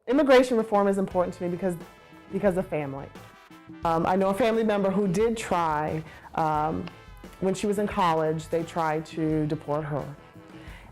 Immigration reform is important to me because of family. I know a family member who did try, when she was in college, they tried to deport her.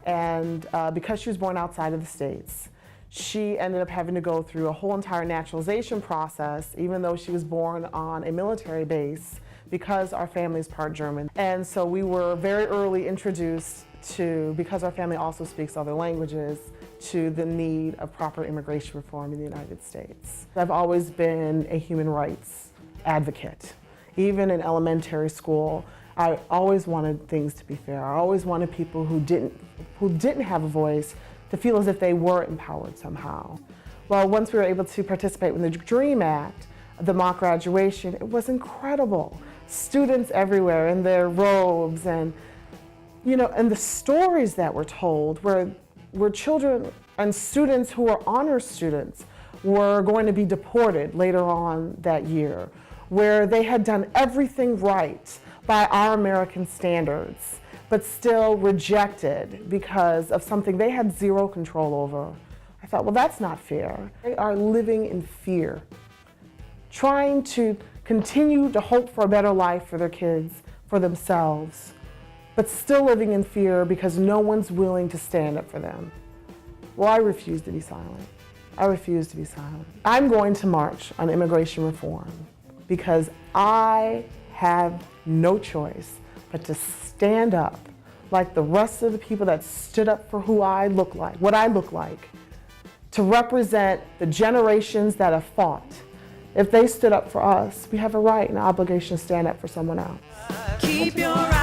And because she was born outside of the States, she ended up having to go through a whole entire naturalization process, even though she was born on a military base, because our family is part German. And so we were very early introduced to, because our family also speaks other languages, to the need of proper immigration reform in the United States. I've always been a human rights advocate. Even in elementary school, I always wanted things to be fair. I always wanted people who didn't have a voice to feel as if they were empowered somehow. Well, once we were able to participate in the DREAM Act, the mock graduation, it was incredible. Students everywhere in their robes, and and the stories that were told where children and students who were honor students were going to be deported later on that year, where they had done everything right by our American standards, but still rejected because of something they had zero control over. I thought, well, that's not fair. They are living in fear, trying to continue to hope for a better life for their kids, for themselves, but still living in fear because no one's willing to stand up for them. Well, I refuse to be silent. I refuse to be silent. I'm going to march on immigration reform because I have no choice but to stand up like the rest of the people that stood up for who I look like, what I look like, to represent the generations that have fought. If they stood up for us, we have a right and an obligation to stand up for someone else. Keep your eyes